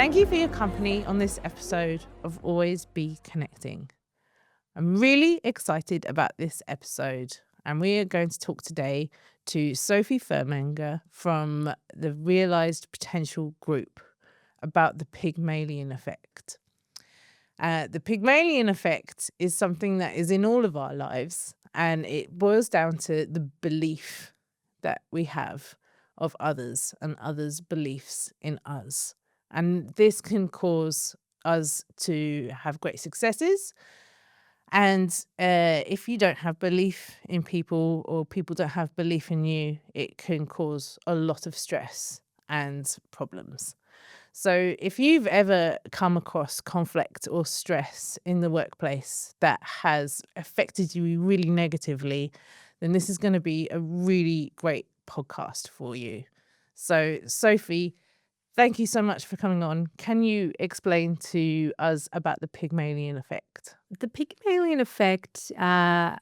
Thank you for your company on this episode of Always Be Connecting. I'm really excited about this episode, and we are going to talk today to Sophie Firmager from the Realised Potential Group about the Pygmalion Effect. The Pygmalion Effect is something that is in all of our lives, and it boils down to the belief that we have of others and others' beliefs in us. And this can cause us to have great successes. And if you don't have belief in people or people don't have belief in you, it can cause a lot of stress and problems. So if you've ever come across conflict or stress in the workplace that has affected you really negatively, then this is going to be a really great podcast for you. So, Sophie, thank you so much for coming on. Can you explain to us about the Pygmalion Effect? The Pygmalion Effect, I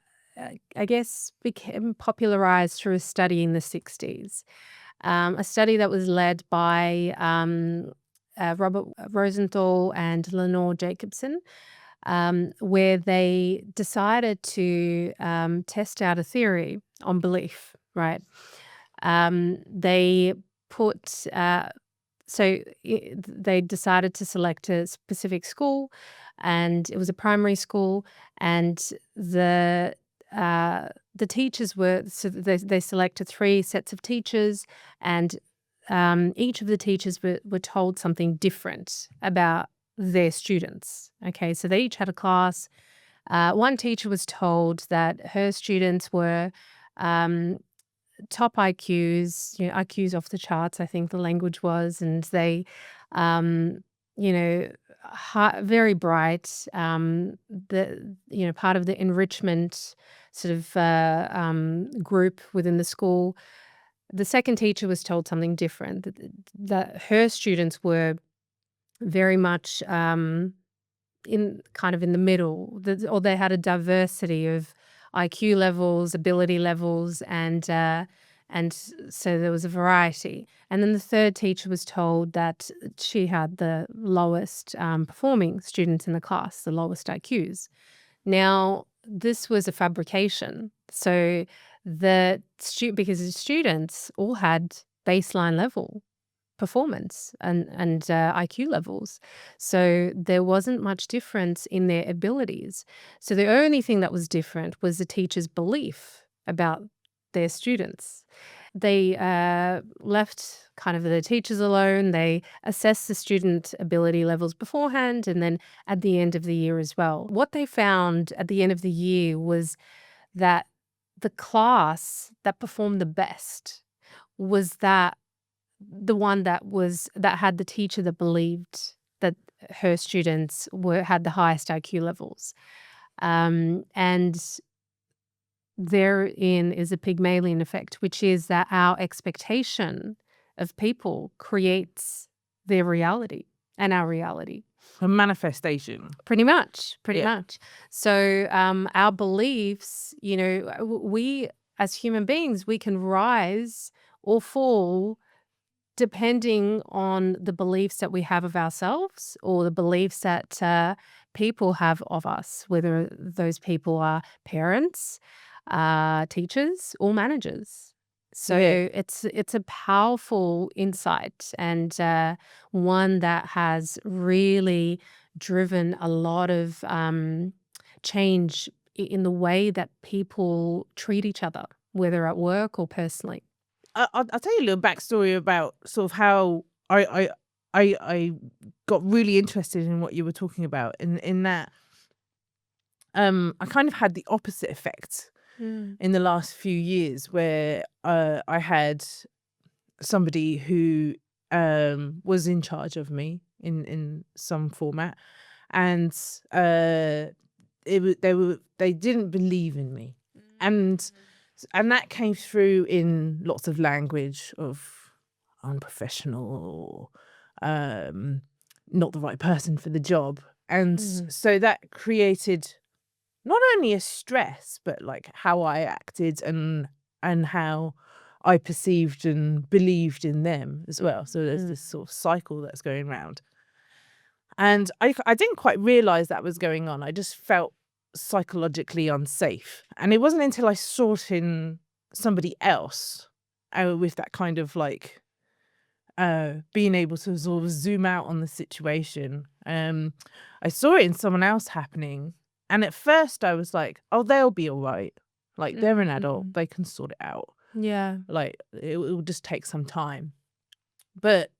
guess, became popularized through a study in the 60s. A study that was led by Robert Rosenthal and Lenore Jacobson, where they decided to test out a theory on belief, right? They put... So they decided to select a specific school, and it was a primary school, and the teachers were, so they selected 3 sets of teachers, and each of the teachers were told something different about their students. Okay, so they each had a class. One teacher was told that her students were top IQs, IQs off the charts, I think the language was, and they, very bright, part of the enrichment sort of group within the school. The second teacher was told something different, that her students were very much in the middle, or they had a diversity of IQ levels, ability levels, and so there was a variety. And then the third teacher was told that she had the lowest performing students in the class, the lowest IQs. Now, this was a fabrication. So because the students all had baseline level performance and IQ levels. So there wasn't much difference in their abilities. So the only thing that was different was the teacher's belief about their students. They left kind of the teachers alone. They assessed the student ability levels beforehand and then at the end of the year as well. What they found at the end of the year was that the class that performed the best was the one that had the teacher that believed that her students had the highest IQ levels. And therein is a Pygmalion Effect, which is that our expectation of people creates their reality and our reality. A manifestation. Pretty much. So our beliefs, we as human beings, we can rise or fall depending on the beliefs that we have of ourselves or the beliefs that people have of us, whether those people are parents, teachers, or managers. So it's a powerful insight, and one that has really driven a lot of change in the way that people treat each other, whether at work or personally. I'll tell you a little backstory about sort of how I got really interested in what you were talking about. In that, I kind of had the opposite effect in the last few years, where I had somebody who was in charge of me in some format, and they didn't believe in me, and that came through in lots of language of unprofessional or not the right person for the job. And so that created not only a stress, but like how I acted and how I perceived and believed in them as well. So there's this sort of cycle that's going around. And I didn't quite realize that was going on. I just felt psychologically unsafe. And it wasn't until I saw it in somebody else with that kind of like being able to sort of zoom out on the situation. I saw it in someone else happening. And at first I was like, oh, they'll be all right. Like they're an adult. They can sort it out. Yeah. Like it will just take some time. But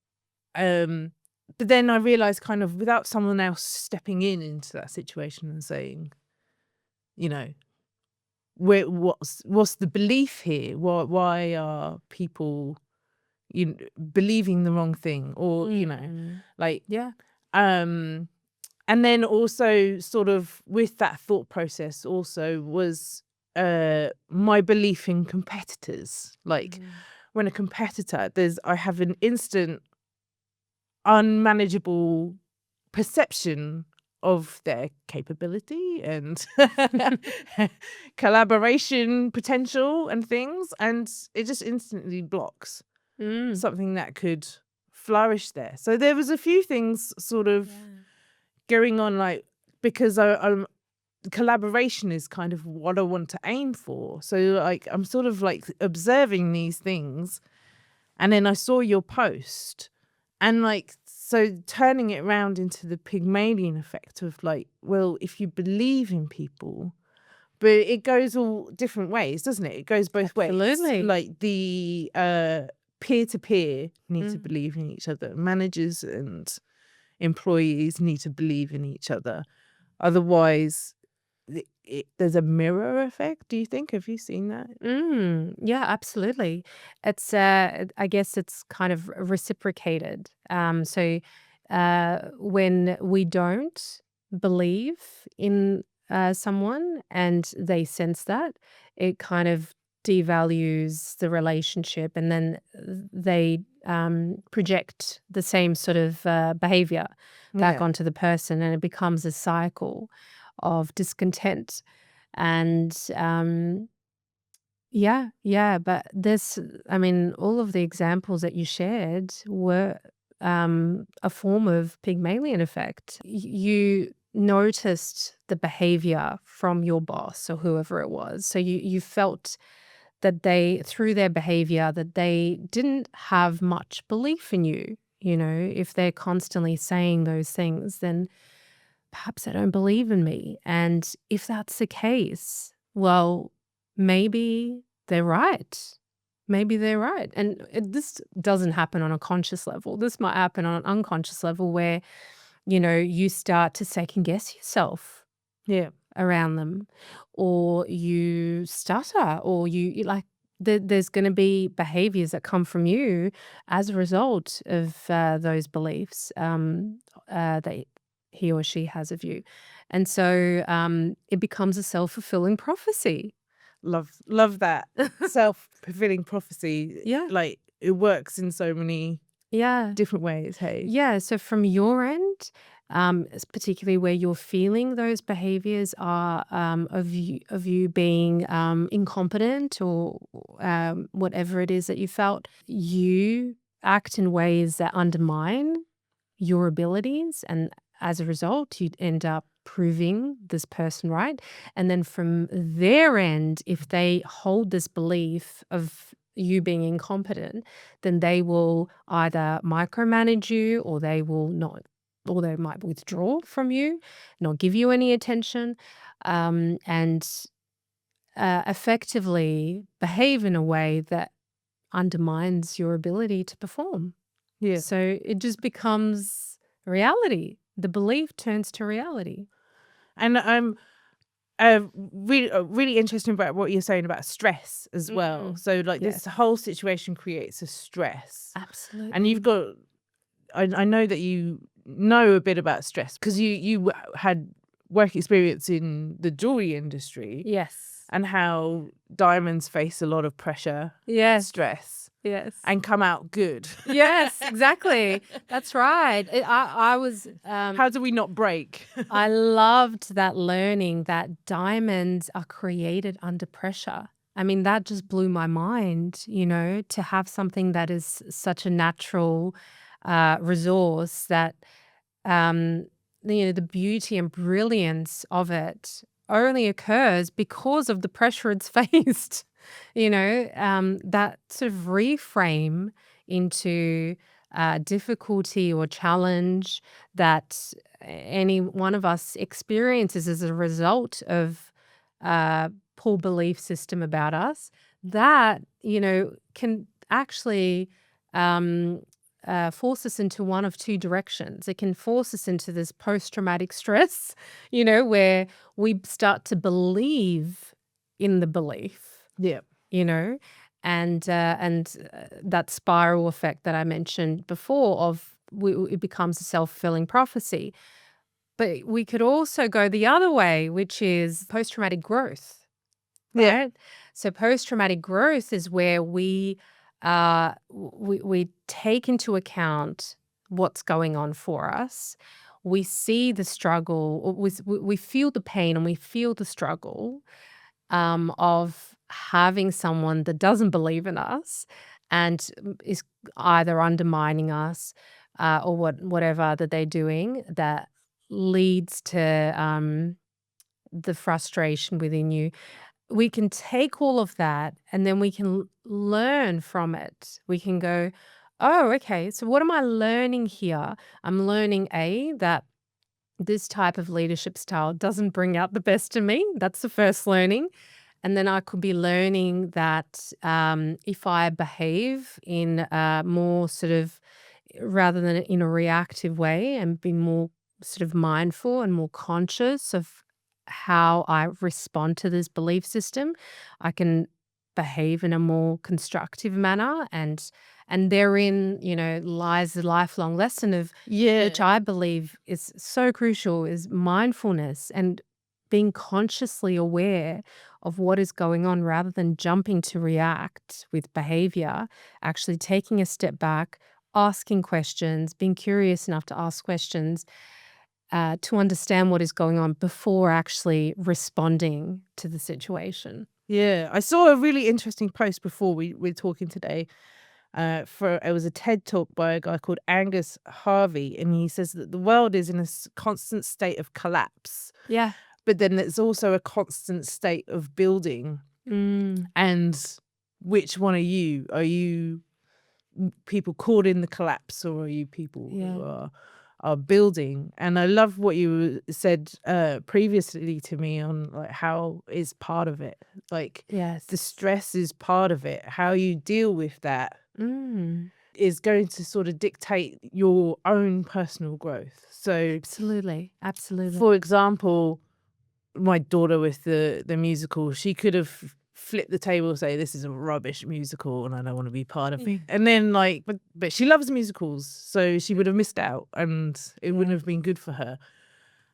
then I realized kind of without someone else stepping into that situation and saying, you know, what's the belief here? Why are people believing the wrong thing? Or, like, Yeah. and then also sort of with that thought process also was my belief in competitors. Like when a competitor, I have an instant unmanageable perception of their capability and collaboration potential and things, and it just instantly blocks something that could flourish there. So there was a few things sort of going on, like, because I'm collaboration is kind of what I want to aim for. So like I'm sort of like observing these things, and then I saw your post. And like, so turning it around into the Pygmalion effect of like, well, if you believe in people, but it goes all different ways, doesn't it? It goes both ways. Absolutely. Like the peer-to-peer need to believe in each other. Managers and employees need to believe in each other. Otherwise, there's a mirror effect. Do you think? Have you seen that? Yeah, absolutely. It's I guess it's kind of reciprocated. So when we don't believe in someone and they sense that, it kind of devalues the relationship, and then they project the same sort of behavior back Yeah. onto the person, and it becomes a cycle of discontent. And yeah, but I mean, all of the examples that you shared were a form of Pygmalion effect. You noticed the behavior from your boss or whoever it was. So you felt that they, through their behavior, that they didn't have much belief in you. You know, if they're constantly saying those things, then perhaps they don't believe in me. And if that's the case, well, maybe they're right. Maybe they're right. And this doesn't happen on a conscious level. This might happen on an unconscious level where, you start to second guess yourself Yeah. around them, or you stutter, or you like, there's going to be behaviors that come from you as a result of those beliefs that he or she has of you. And so it becomes a self-fulfilling prophecy. Love that. Self-fulfilling prophecy. Yeah. Like it works in so many Yeah. different ways. Hey. Yeah. So from your end, particularly where you're feeling those behaviors are of you being incompetent or whatever it is that you felt, you act in ways that undermine your abilities, and as a result, you'd end up proving this person right. And then from their end, if they hold this belief of you being incompetent, then they will either micromanage you, or they will not, or they might withdraw from you, not give you any attention, and effectively behave in a way that undermines your ability to perform. Yeah. So it just becomes reality. The belief turns to reality. And I'm really interested about what you're saying about stress as well. So like Yes. this whole situation creates a stress. Absolutely. And you've got, I know that you know a bit about stress because you had work experience in the jewelry industry. Yes. And how diamonds face a lot of pressure, Yes. stress, Yes. and come out good. Yes, exactly. That's right. I was How do we not break? I loved that learning that diamonds are created under pressure. I mean, that just blew my mind, to have something that is such a natural resource that the beauty and brilliance of it only occurs because of the pressure it's faced. That sort of reframe into difficulty or challenge that any one of us experiences as a result of poor belief system about us, that can actually force us into one of two directions. It can force us into this post-traumatic stress, where we start to believe in the belief, Yeah. you know, and that spiral effect that I mentioned before it becomes a self-fulfilling prophecy. But we could also go the other way, which is post-traumatic growth, Yeah. right? So post-traumatic growth is where we take into account what's going on for us. We see the struggle, or we feel the pain and we feel the struggle of having someone that doesn't believe in us and is either undermining us or whatever that they're doing that leads to the frustration within you. We can take all of that and then we can learn from it. We can go, oh, okay, so what am I learning here? I'm learning that this type of leadership style doesn't bring out the best in me. That's the first learning. And then I could be learning that if I behave in a more sort of, rather than in a reactive way, and be more sort of mindful and more conscious of how I respond to this belief system, I can behave in a more constructive manner. And therein, lies the lifelong lesson of Yeah. which I believe is so crucial, is mindfulness and being consciously aware of what is going on rather than jumping to react with behavior, actually taking a step back, asking questions, being curious enough to ask questions to understand what is going on before actually responding to the situation. Yeah. I saw a really interesting post before we were talking today. It was a TED talk by a guy called Angus Harvey, and he says that the world is in a constant state of collapse, Yeah. but then there's also a constant state of building. And which one are you? Are you people caught in the collapse, or are you people who are building? And I love what you said previously to me on like how is part of it. Like Yes. the stress is part of it. How you deal with that is going to sort of dictate your own personal growth. So Absolutely. for example, my daughter with the musical, she could have flipped the table and say, this is a rubbish musical and I don't want to be part of it. And then but she loves musicals, so she would have missed out and it wouldn't have been good for her.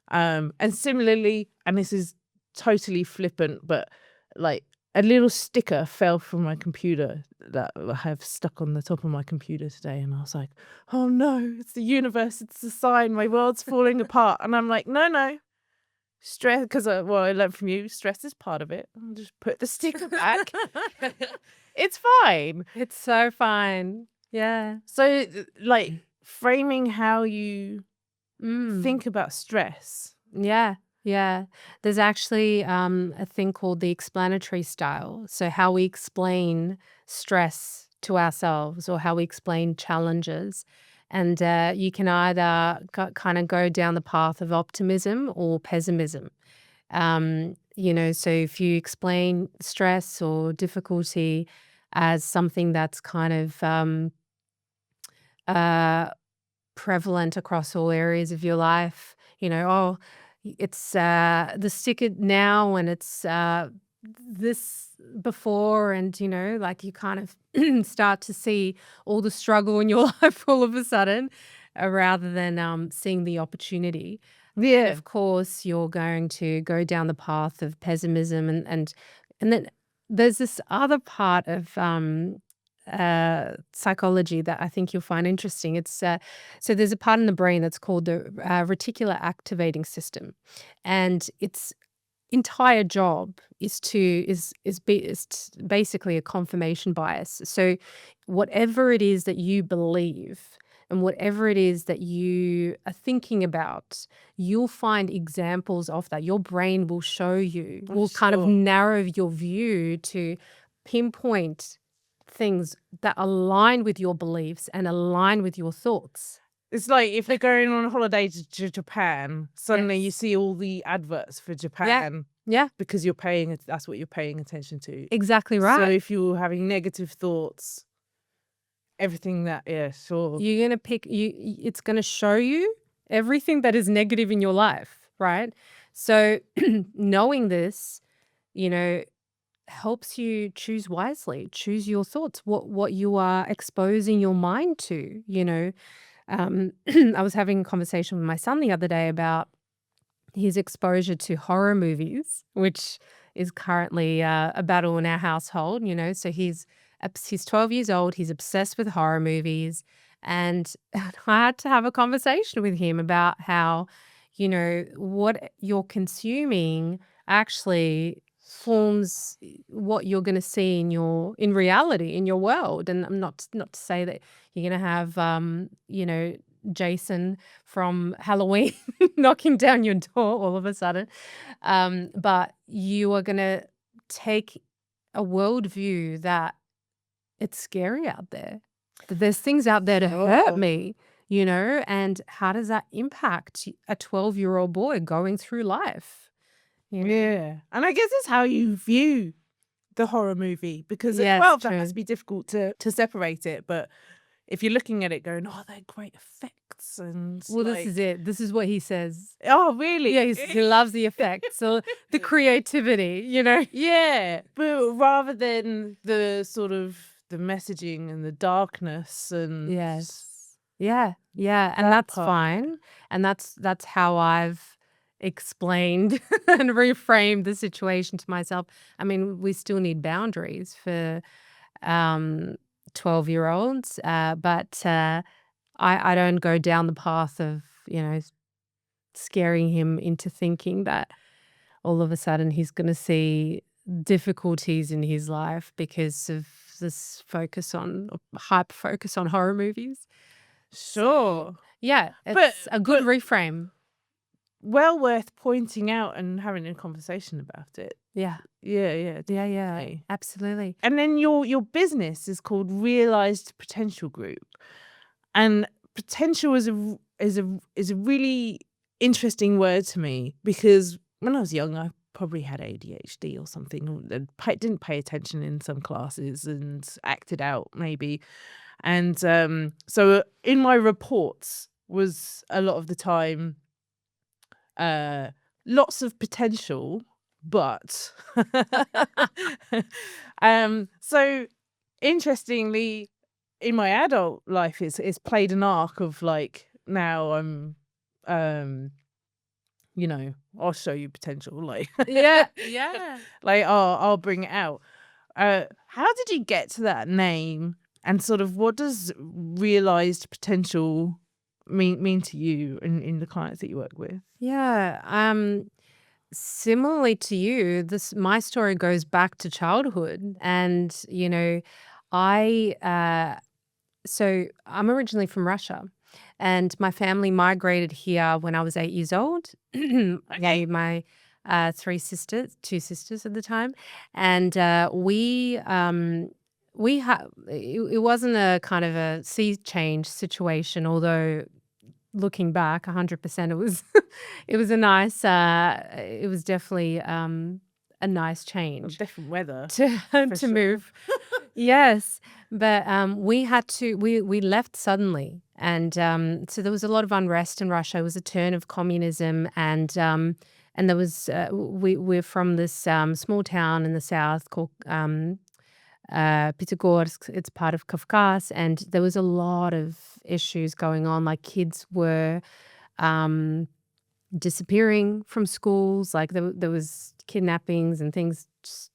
And similarly, and this is totally flippant, but like a little sticker fell from my computer that I have stuck on the top of my computer today. And I was like, oh no, it's the universe. It's a sign. My world's falling apart. And I'm like, no. Stress, because I learned from you, stress is part of it. I'll just put the sticker back. It's fine. It's so fine. Yeah. So like framing how you think about stress. Yeah. Yeah. There's actually a thing called the explanatory style. So how we explain stress to ourselves or how we explain challenges. And you can either kind of go down the path of optimism or pessimism. So if you explain stress or difficulty as something that's kind of prevalent across all areas of your life, it's the sticker now and it's this before, and like you kind of start to see all the struggle in your life all of a sudden, rather than seeing the opportunity. Yeah. Of course, you're going to go down the path of pessimism, and then there's this other part of psychology that I think you'll find interesting. It's so there's a part in the brain that's called the reticular activating system, and its entire job is basically a confirmation bias. So whatever it is that you believe, and whatever it is that you are thinking about, you'll find examples of that. Your brain will show you, I'm will kind of sure. narrow your view to pinpoint things that align with your beliefs and align with your thoughts. It's like if they're going on holiday to Japan, suddenly you Yes. see all the adverts for Yeah. Japan Yeah. because that's what you're paying attention to. Exactly So right. if you're having negative thoughts, everything that, yeah, sure. You're gonna pick it's gonna show you everything that is negative in your life, right? So knowing this, you know, helps you choose wisely, choose your thoughts, what you are exposing your mind to, you know. I was having a conversation with my son the other day about his exposure to horror movies, which is currently a battle in our household, you know. So he's 12 years old, he's obsessed with horror movies, and I had to have a conversation with him about how, you know, what you're consuming actually forms what you're going to see in reality in your world. And I'm not to say that you're going to have you know, Jason from Halloween knocking down your door all of a sudden. But you are going to take a worldview that it's scary out there, that there's things out there to hurt Sure. me, you know, and how does that impact a 12-year-old boy going through life? You know? Yeah. And I guess it's how you view the horror movie because at Yes, 12 that must true. be difficult to separate it. But if you're looking at it going, oh, they're great effects and Well, this is it. This is what he says. oh, really? Yeah, he loves the effects, so the creativity, you know? Yeah, but rather than the sort of the messaging and the darkness and Yes. Yeah, yeah, and that that's part. fine, and that's how I've explained and reframed the situation to myself. I mean, we still need boundaries for 12-year-olds, but I don't go down the path of, you know, scaring him into thinking that all of a sudden he's going to see difficulties in his life because of this hyper focus on horror movies. Sure. Yeah, But it's a good reframe. well worth pointing out and having a conversation about it. Yeah, Yeah, yeah, definitely. absolutely. And then your business is called Realized Potential Group. And potential is a really interesting word to me because when I was young, I probably had ADHD or something, and didn't pay attention in some classes and acted out maybe. And so in my reports was a lot of the time lots of potential, but so interestingly, in my adult life, it's played an arc of like now I'm you know, I'll show you potential, like Yeah, yeah. like I'll bring it out. How did you get to that name, and sort of what does realized potential mean to you in the clients that you work with? Yeah, similarly to you, my story goes back to childhood, and you know, I so I'm originally from Russia, and my family migrated here when I was 8 years old. Okay. My two sisters at the time, and we had it wasn't a kind of a sea change situation, although looking back 100% it was it was a nice it was definitely a nice change Different weather to for to sure. move. Yes, but we left suddenly, and so there was a lot of unrest in Russia. It was a turn of communism, and there was we're from this small town in the south called Pyatigorsk. It's part of Kavkaz, and there was a lot of issues going on. Like kids were um, disappearing from schools. Like there was kidnappings and things. Just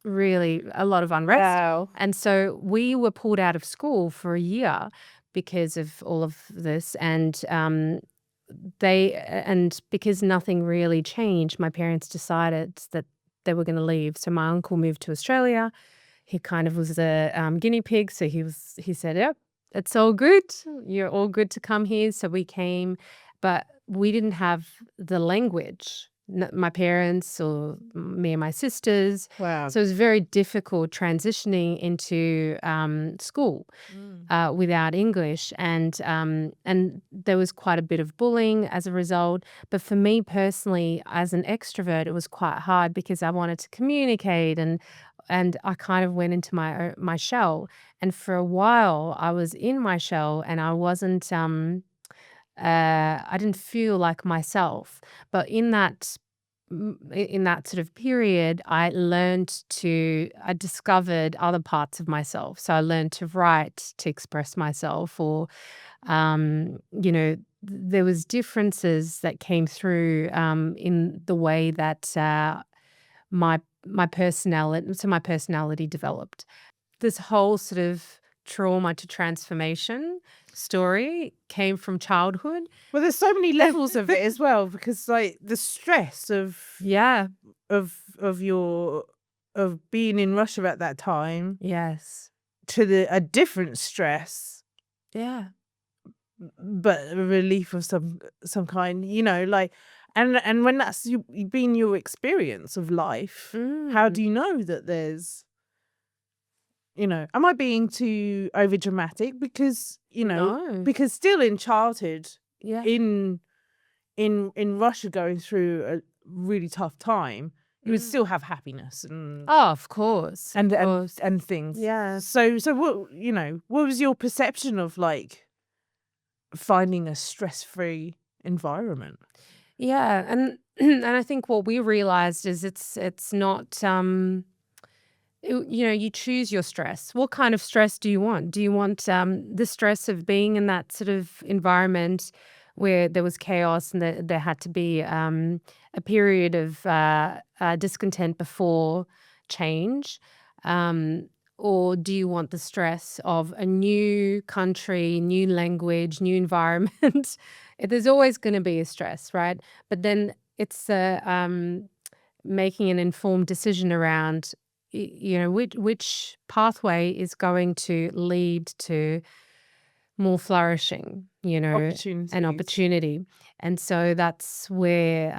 really a lot of unrest. Wow. And so we were pulled out of school for a year because of all of this. And because nothing really changed, my parents decided that they were going to leave. So my uncle moved to Australia. He kind of was the guinea pig. So he said, "Yep, it's all good. You're all good to come here. So we came, but we didn't have the language, my parents or me and my sisters. Wow. So it was very difficult transitioning into school without English, and there was quite a bit of bullying as a result. But for me personally, as an extrovert, it was quite hard because I wanted to communicate, and I kind of went into my shell. And for a while, I was in my shell, and I wasn't. I didn't feel like myself. But in that sort of period, I discovered other parts of myself. So I learned to write, to express myself, or, there was differences that came through in the way that my personality developed. This whole sort of trauma to transformation story came from childhood. Well, there's so many levels of it as well, because like the stress of Yeah. of being in Russia at that time Yes. to a different stress, Yeah. but a relief of some kind, like, and when that's been your experience of life, how do you know that there's, am I being too over dramatic? Because No. because still in childhood, Yeah. in Russia, going through a really tough time, you would still have happiness and Oh, of course. Of and course. and things. Yeah. So what was your perception of like finding a stress-free environment? Yeah. And and I think what we realized is it's not you choose your stress. What kind of stress do you want? Do you want the stress of being in that sort of environment where there was chaos and there had to be a period of discontent before change? Or do you want the stress of a new country, new language, new environment? There's always going to be a stress, right? But then it's making an informed decision around which pathway is going to lead to more flourishing, and opportunity. And so that's where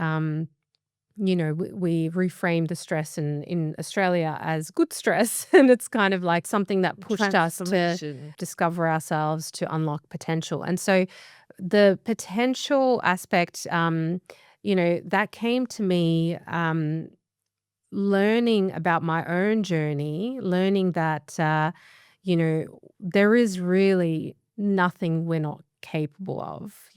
we reframe the stress in Australia as good stress, and it's kind of like something that pushed us to Transformation. discover ourselves, to unlock potential. And so the potential aspect, that came to me learning about my own journey, learning that, there is really nothing we're not capable of.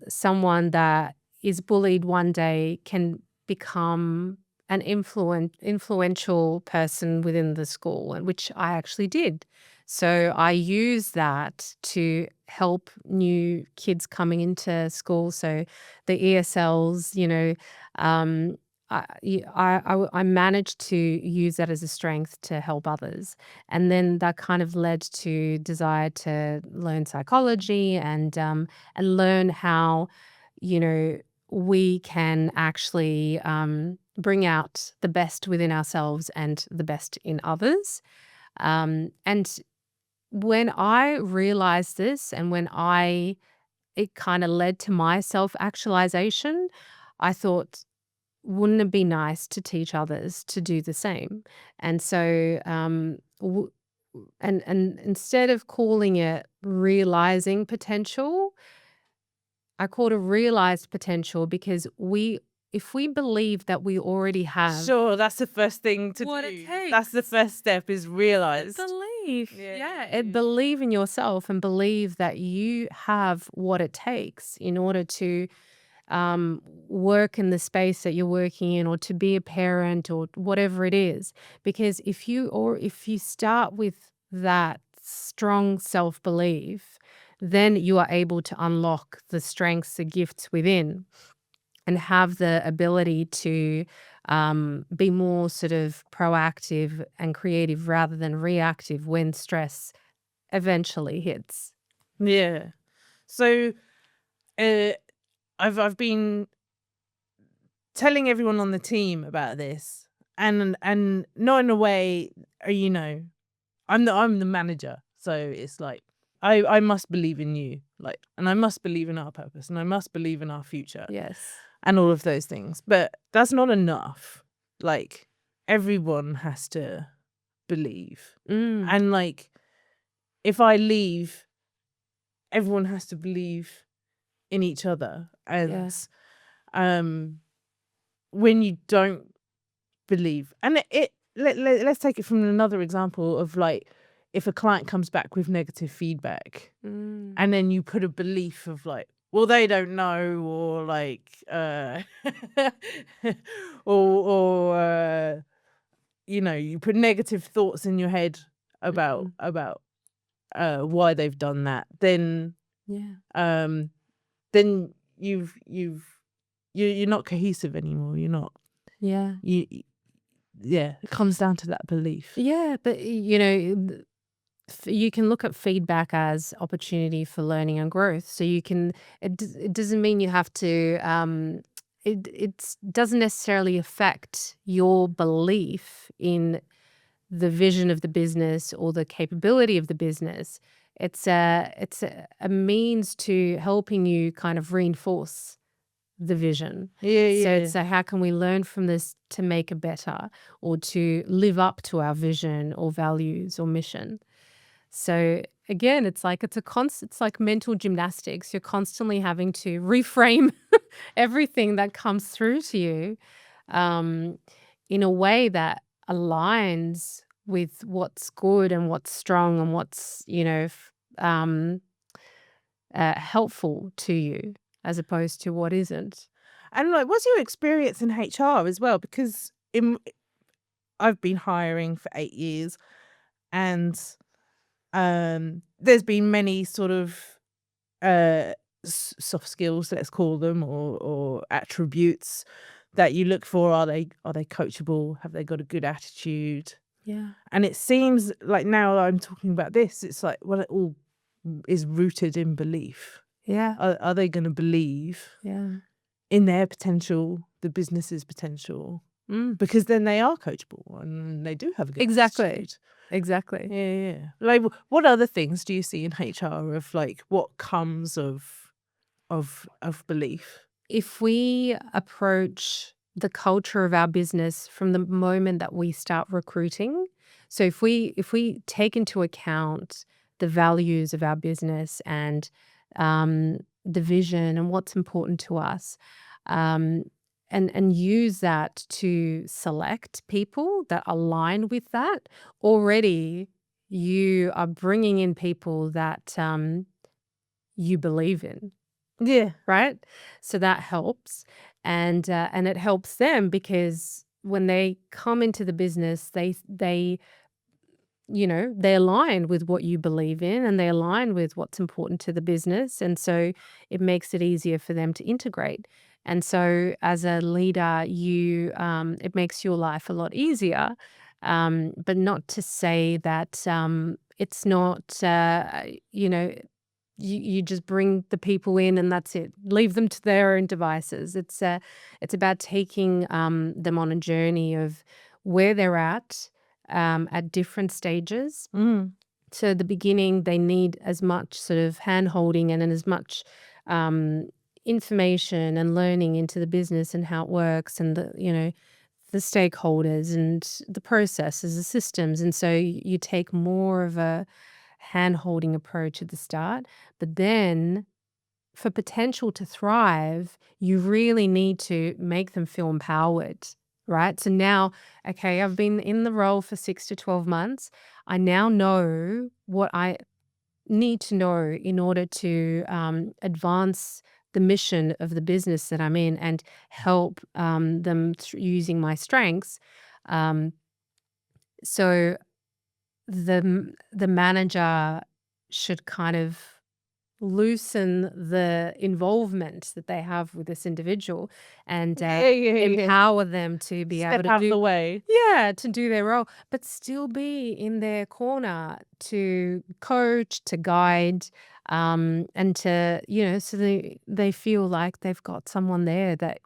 Someone that is bullied one day can become an influential person within the school, and which I actually did. So I use that to help new kids coming into school. So the ESLs, I managed to use that as a strength to help others. And then that kind of led to desire to learn psychology and learn how, we can actually bring out the best within ourselves and the best in others. And when I realized this, and it kind of led to my self-actualization, I thought, wouldn't it be nice to teach others to do the same? And so, and instead of calling it realizing potential, I called it realized potential, because if we believe that we already have Sure, that's the first thing to what do. it That's the takes. first step, is realize. Believe. Yeah. Believe in yourself and believe that you have what it takes in order to work in the space that you're working in, or to be a parent, or whatever it is. Because if you start with that strong self-belief, then you are able to unlock the strengths, the gifts within, and have the ability to be more sort of proactive and creative rather than reactive when stress eventually hits. Yeah. So I've been telling everyone on the team about this, and not in a way, I'm the manager, So it's like, I must believe in you, like, and I must believe in our purpose, and I must believe in our future, Yes. and all of those things. But that's not enough. Like, everyone has to believe. Mm. And like, if I leave, everyone has to believe in each other. Yeah. And when you don't believe, and let's take it from another example of, like, if a client comes back with negative feedback, Mm. and then you put a belief of, like, well, they don't know, or like or you put negative thoughts in your head about why they've done that, then Yeah. um then you're not cohesive anymore. You're not. Yeah. Yeah, it comes down to that belief. Yeah, but you can look at feedback as opportunity for learning and growth. So you can. It doesn't mean you have to. It doesn't necessarily affect your belief in the vision of the business or the capability of the business. It's a means to helping you kind of reinforce the vision. Yeah, So yeah. it's how can we learn from this to make it better or to live up to our vision or values or mission. So again, it's like it's like mental gymnastics. You're constantly having to reframe everything that comes through to you um, in a way that aligns with what's good and what's strong and what's helpful to you as opposed to what isn't. And like, what's your experience in HR as well? Because I've been hiring for 8 years, and there's been many sort of soft skills, let's call them, or attributes that you look for. Are they coachable? Have they got a good attitude? Yeah. And it seems like, now that I'm talking about this, it's like, well, it all is rooted in belief. Yeah. Are they going to believe Yeah. in their potential, the business's potential? Because then they are coachable and they do have a good Exactly. attitude. Exactly. Yeah. Like, what other things do you see in HR of, like, what comes of belief? If we approach the culture of our business from the moment that we start recruiting, so if we take into account the values of our business and the vision and what's important to us, and use that to select people that align with that, already you are bringing in people that you believe in. Yeah. Right? So that helps. And it helps them because when they come into the business, they they align with what you believe in and they align with what's important to the business. And so it makes it easier for them to integrate. And so as a leader, it makes your life a lot easier. But not to say that it's not, you just bring the people in and that's it. Leave them to their own devices. It's about taking them on a journey of where they're at different stages. So at the beginning, they need as much sort of hand holding and as much information and learning into the business and how it works and the stakeholders and the processes, the systems. And so you take more of a hand-holding approach at the start. But then for potential to thrive, you really need to make them feel empowered, right? So now, okay, I've been in the role for 6 to 12 months. I now know what I need to know in order to advance the mission of the business that I'm in and help them using my strengths. So the manager should kind of loosen the involvement that they have with this individual and Yeah. empower them to be able Step to out of the do way. to do their role, but still be in their corner to coach, to guide, and to so they feel like they've got someone there that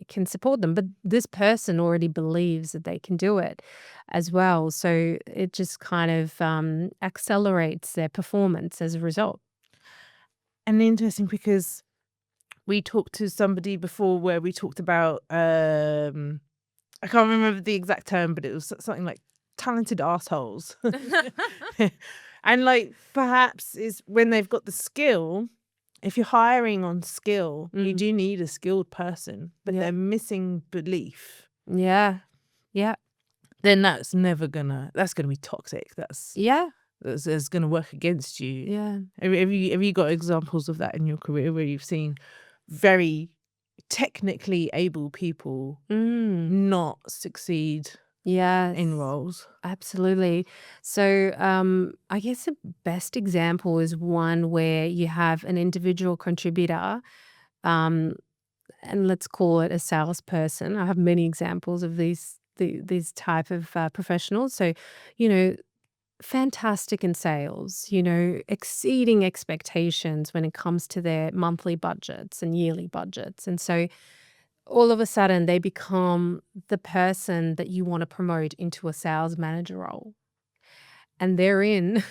can support them. But this person already believes that they can do it as well. So it just kind of accelerates their performance as a result. And interesting because we talked to somebody before where we talked about I can't remember the exact term, but it was something like talented assholes. And like perhaps is when they've got the skill, if you're hiring on skill, you do need a skilled person, but Yeah. they're missing belief. Yeah. Yeah. Then that's gonna be toxic. That's Yeah. gonna work against you. Yeah. Have you got examples of that in your career where you've seen very technically able people not succeed Yes. in roles? Absolutely. So I guess the best example is one where you have an individual contributor, and let's call it a salesperson. I have many examples of these type of professionals. So, fantastic in sales, exceeding expectations when it comes to their monthly budgets and yearly budgets. And so all of a sudden they become the person that you want to promote into a sales manager role. And therein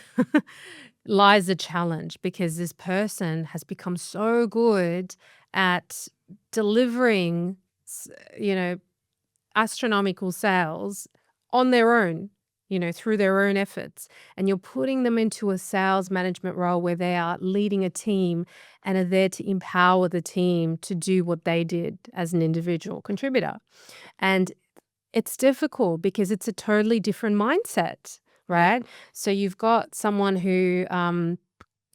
lies the challenge because this person has become so good at delivering, astronomical sales on their own, through their own efforts. And you're putting them into a sales management role where they are leading a team and are there to empower the team to do what they did as an individual contributor. And it's difficult because it's a totally different mindset, right? So you've got someone who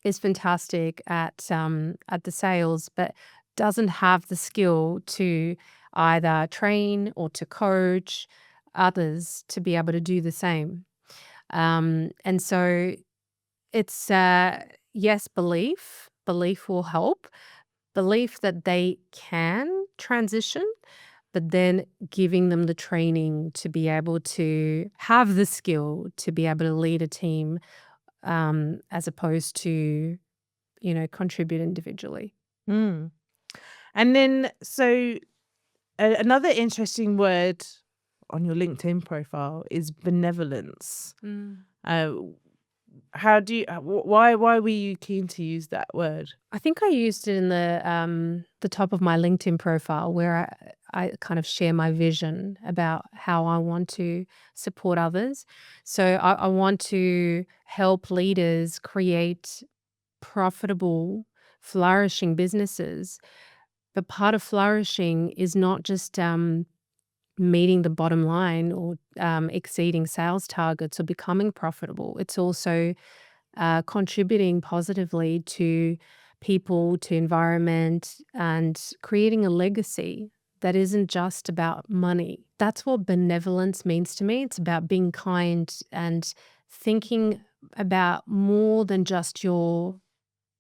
is fantastic at the sales, but doesn't have the skill to either train or to coach others to be able to do the same. And so it's yes, belief will help, belief that they can transition, but then giving them the training to be able to have the skill to be able to lead a team, as opposed to, contribute individually. And then so another interesting word on your LinkedIn profile is benevolence. How do you why were you keen to use that word? I think I used it in the top of my LinkedIn profile where I kind of share my vision about how I want to support others. So I want to help leaders create profitable, flourishing businesses. But part of flourishing is not just meeting the bottom line or exceeding sales targets or becoming profitable. It's also contributing positively to people, to environment, and creating a legacy that isn't just about money. That's what benevolence means to me. It's about being kind and thinking about more than just your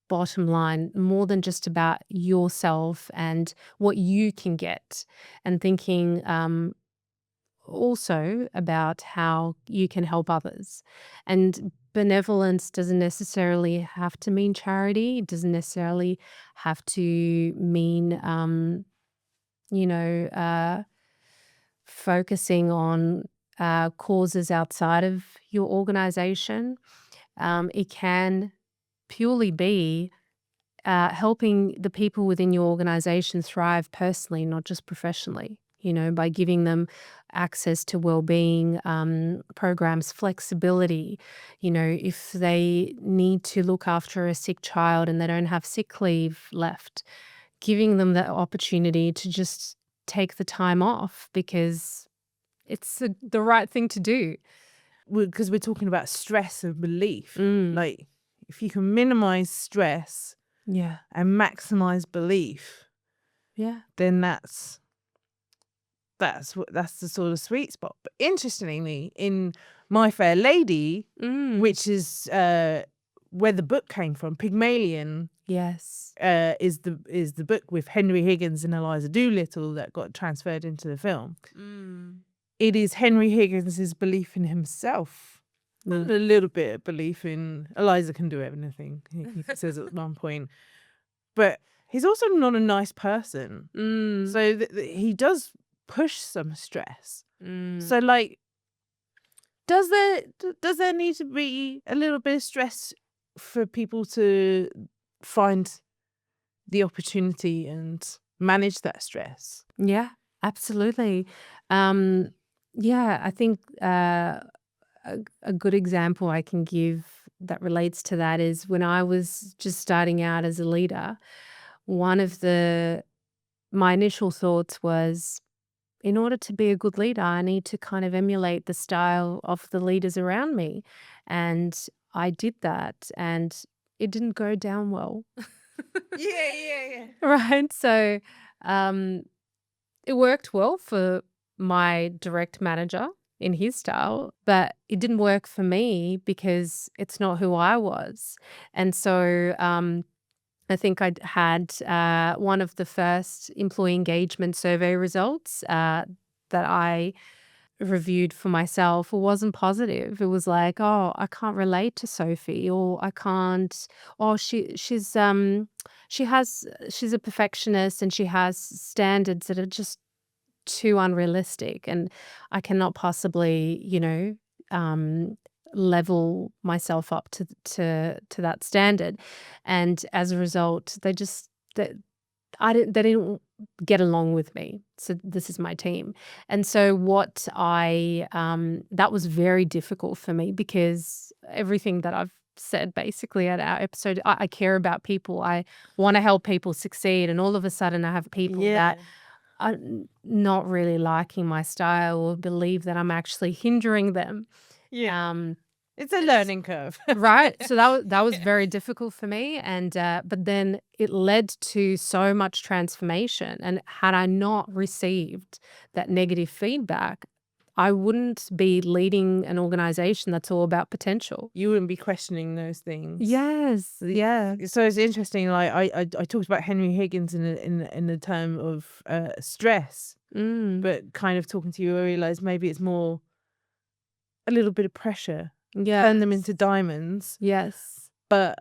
bottom line, more than just about yourself and what you can get, and thinking also about how you can help others. And benevolence doesn't necessarily have to mean charity. It doesn't necessarily have to mean, focusing on causes outside of your organization. It can purely be helping the people within your organization thrive personally, not just professionally, by giving them access to well-being programs, flexibility. If they need to look after a sick child and they don't have sick leave left, giving them the opportunity to just take the time off because it's the right thing to do. Because we're talking about stress and belief. Like if you can minimize stress Yeah. and maximize belief, then that's the sort of sweet spot. But interestingly, in My Fair Lady, which is where the book came from, Pygmalion, Yes. is the book with Henry Higgins and Eliza Doolittle that got transferred into the film. It is Henry Higgins's belief in himself, and a little bit of belief in Eliza can do anything. He says at one point, but he's also not a nice person. Mm. So he does push some stress. Mm. So like, does there need to be a little bit of stress for people to find the opportunity and manage that stress? Yeah, absolutely. Yeah, I think a good example I can give that relates to that is when I was just starting out as a leader, one of my initial thoughts was, in order to be a good leader, I need to kind of emulate the style of the leaders around me. And I did that, and it didn't go down well. Yeah. Right? So, um, it worked well for my direct manager in his style, but it didn't work for me because it's not who I was. And so, I think I'd had one of the first employee engagement survey results that I reviewed for myself wasn't positive. It was like, oh, I can't relate to Sophie, or I can't. Oh, she's a perfectionist and she has standards that are just too unrealistic, and I cannot possibly, um, level myself up to that standard. And as a result, they didn't get along with me. So this is my team. And so that was very difficult for me, because everything that I've said basically at our episode, I care about people. I want to help people succeed. And all of a sudden I have people that are not really liking my style, or believe that I'm actually hindering them. Yeah. It's a It's learning curve. right. So that was very difficult for me, and but then it led to so much transformation. And had I not received that negative feedback, I wouldn't be leading an organization that's all about potential. You wouldn't be questioning those things. Yes. Yeah. So it's interesting. Like I talked about Henry Higgins in the term of stress, but kind of talking to you, I realized maybe it's more a little bit of pressure. Yeah. Turn them into diamonds, Yes. but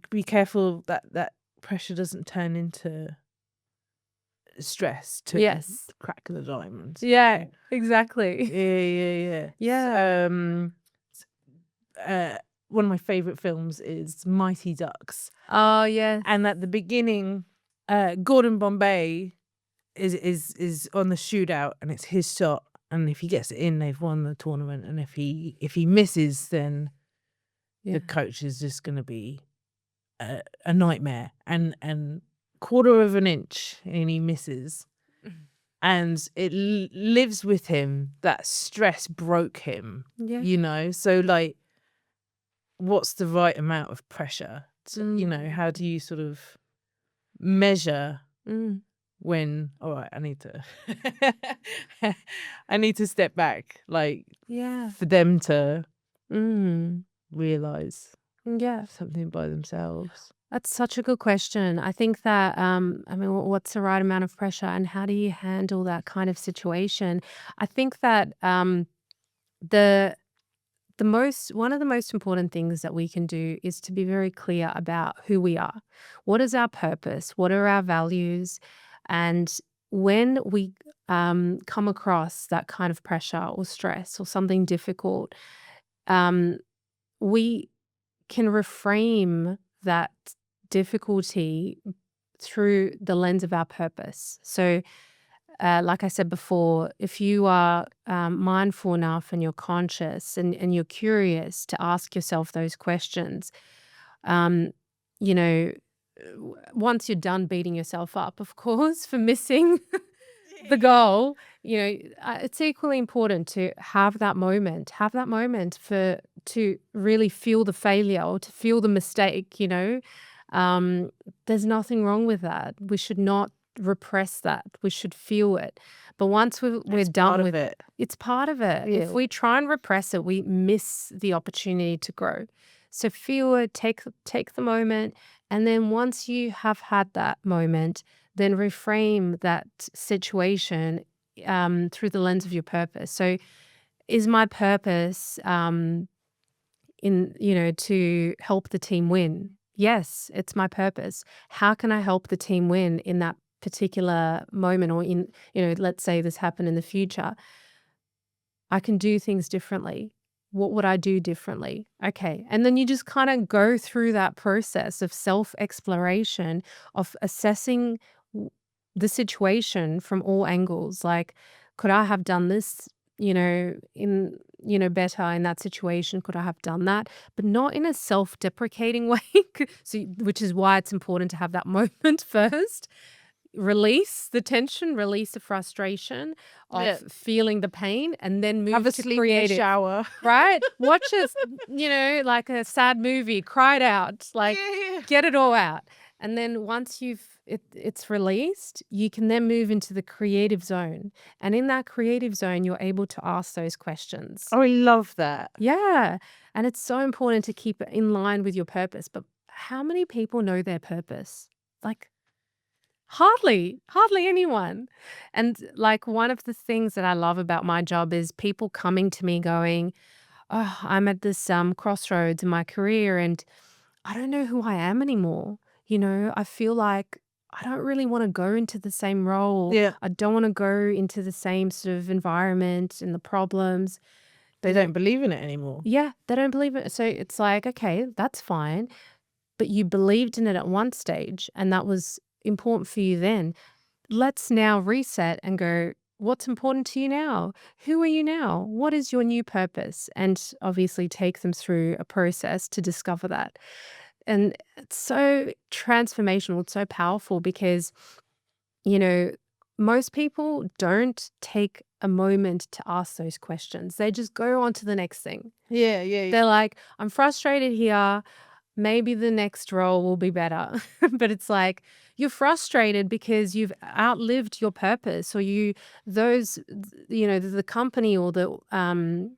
be careful that pressure doesn't turn into stress to Yes. crack the diamonds. Yeah. Exactly. Yeah. Yeah. One of my favorite films is Mighty Ducks, Oh, yes. and at the beginning, Gordon Bombay is on the shootout, and it's his shot, and if he gets it in, they've won the tournament, and if he misses, then Yeah. the coach is just going to be a nightmare, and quarter of an inch, and he misses, and it lives with him. That stress broke him, Yeah. so like, what's the right amount of pressure how do you sort of measure when, all right, I need to step back, like, Yeah. for them to realize Yeah. something by themselves. That's such a good question. I think that, I mean, what's the right amount of pressure, and how do you handle that kind of situation? I think that the one of the most important things that we can do is to be very clear about who we are. What is our purpose? What are our values? And when we come across that kind of pressure or stress or something difficult, we can reframe that difficulty through the lens of our purpose. So, like I said before, if you are mindful enough and you're conscious and you're curious to ask yourself those questions, um, you know, once you're done beating yourself up, of course, for missing the goal, it's equally important to have that moment to really feel the failure or to feel the mistake. There's nothing wrong with that. We should not repress that. We should feel it. But once we're done with it, it's part of it. Yeah. If we try and repress it, we miss the opportunity to grow. So feel it, take the moment, and then once you have had that moment, then reframe that situation through the lens of your purpose. So, is my purpose to help the team win? Yes, it's my purpose. How can I help the team win in that particular moment, or in, let's say this happened in the future. I can do things differently. What would I do differently? Okay. And then you just kind of go through that process of self-exploration, of assessing the situation from all angles. Like, could I have done this, better in that situation? Could I have done that? But not in a self-deprecating way. So, which is why it's important to have that moment first. Release the tension, release the frustration of Yeah. feeling the pain, and then Have move a to sleepy creative, shower. right? Watch us, like a sad movie, cry it out, like Yeah. get it all out. And then once it's released, you can then move into the creative zone. And in that creative zone, you're able to ask those questions. Oh, I love that. Yeah. And it's so important to keep it in line with your purpose. But how many people know their purpose? Like, hardly anyone. And like, one of the things that I love about my job is people coming to me going, "Oh, I'm at this crossroads in my career and I don't know who I am anymore. I feel like I don't really want to go into the same role. Yeah. I don't want to go into the same sort of environment and the problems." They don't believe in it anymore. Yeah, they don't believe it. So it's like, okay, that's fine. But you believed in it at one stage and that was important for you then. Let's now reset and go, what's important to you now? Who are you now? What is your new purpose? And obviously take them through a process to discover that. And it's so transformational, it's so powerful because, most people don't take a moment to ask those questions. They just go on to the next thing. Yeah. They're like, I'm frustrated here. Maybe the next role will be better. But it's like, you're frustrated because you've outlived your purpose, or the company or the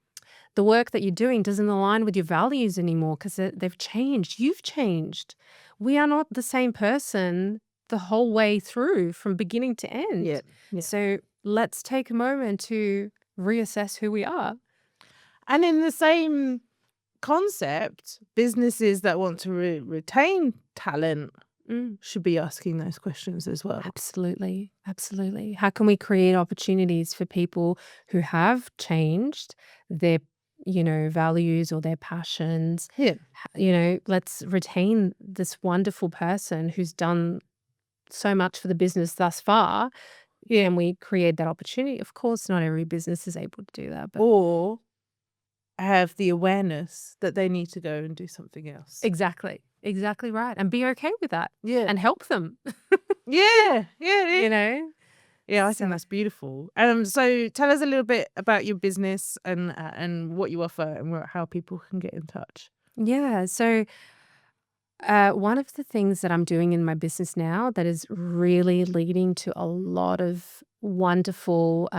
work that you're doing doesn't align with your values anymore because they've changed. You've changed. We are not the same person the whole way through from beginning to end. Yeah. So let's take a moment to reassess who we are. And in the same concept, businesses that want to retain talent should be asking those questions as well. Absolutely. Absolutely. How can we create opportunities for people who have changed their, values or their passions? Yeah. Let's retain this wonderful person who's done so much for the business thus far. Yeah. And we create that opportunity. Of course, not every business is able to do that, but Or have the awareness that they need to go and do something else. exactly right. And be okay with that. Yeah. And help them. Yeah. Yeah, I think So- that's beautiful. So tell us a little bit about your business and what you offer and how people can get in touch. Yeah. So one of the things that I'm doing in my business now that is really leading to a lot of wonderful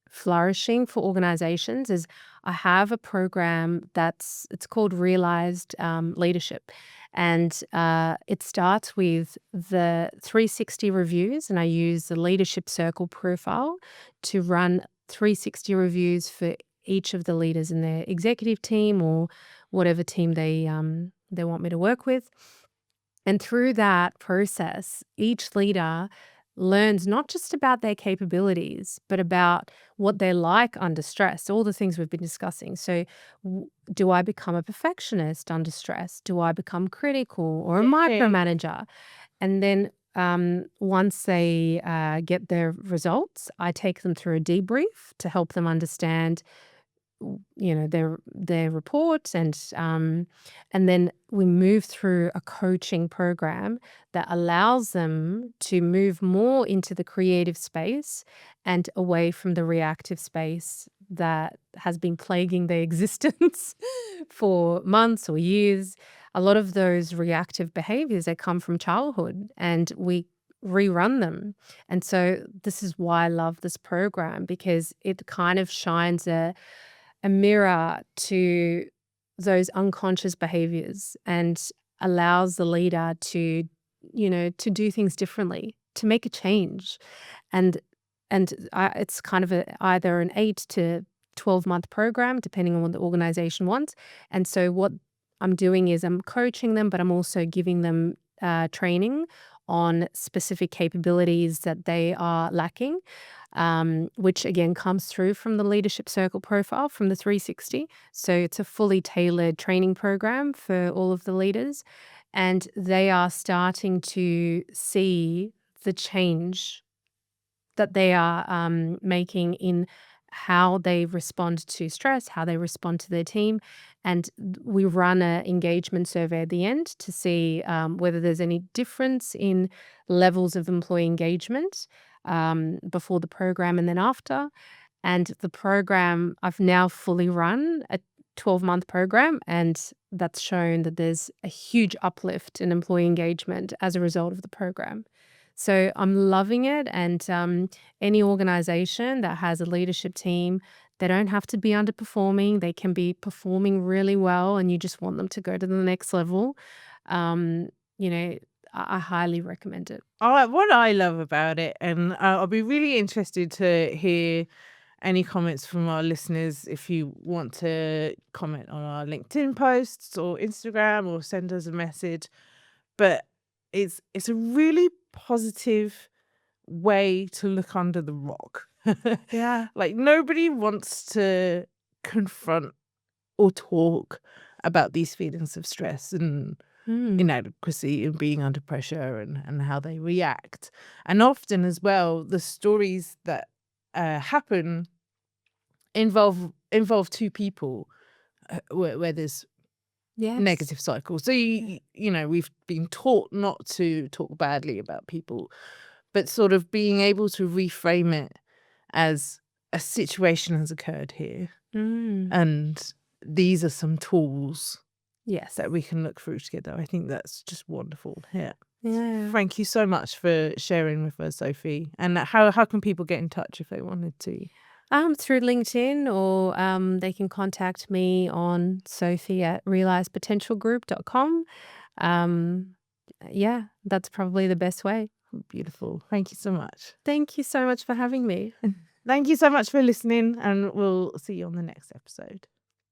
flourishing for organizations is I have a program it's called Realized Leadership. And it starts with the 360 reviews, and I use the Leadership Circle profile to run 360 reviews for each of the leaders in their executive team or whatever team they want me to work with. And through that process, each leader learns not just about their capabilities, but about what they're like under stress, all the things we've been discussing. So, do I become a perfectionist under stress? Do I become critical or a micromanager? And then once they get their results, I take them through a debrief to help them understand their report, and then we move through a coaching program that allows them to move more into the creative space and away from the reactive space that has been plaguing their existence for months or years. A lot of those reactive behaviors, they come from childhood, and we rerun them. And so this is why I love this program, because it kind of shines a mirror to those unconscious behaviors and allows the leader to do things differently, to make a change. And it's kind of either an 8 to 12-month program, depending on what the organization wants. And so what I'm doing is I'm coaching them, but I'm also giving them training on specific capabilities that they are lacking, which again comes through from the leadership circle profile from the 360. So it's a fully tailored training program for all of the leaders, and they are starting to see the change that they are making in how they respond to stress, how they respond to their team. And we run an engagement survey at the end to see whether there's any difference in levels of employee engagement before the program and then after. And the program, I've now fully run a 12-month program, and that's shown that there's a huge uplift in employee engagement as a result of the program. So I'm loving it. And any organization that has a leadership team, they don't have to be underperforming. They can be performing really well, and you just want them to go to the next level. Um, you know, I highly recommend it. What I love about it, and I'll be really interested to hear any comments from our listeners. If you want to comment on our LinkedIn posts or Instagram or send us a message, but it's a really positive way to look under the rock. Yeah. Like, nobody wants to confront or talk about these feelings of stress and inadequacy and being under pressure and how they react. And often as well, the stories that happen involve two people where there's Yes. negative cycles. So we've been taught not to talk badly about people, but sort of being able to reframe it as a situation has occurred here, and these are some tools Yes. that we can look through together. I think that's just wonderful. Yeah. Yeah. Thank you so much for sharing with us, Sophie. And how can people get in touch if they wanted to? Through LinkedIn, or they can contact me on sophie@realizepotentialgroup.com. Yeah, that's probably the best way. Beautiful. Thank you so much. Thank you so much for having me. Thank you so much for listening, and we'll see you on the next episode.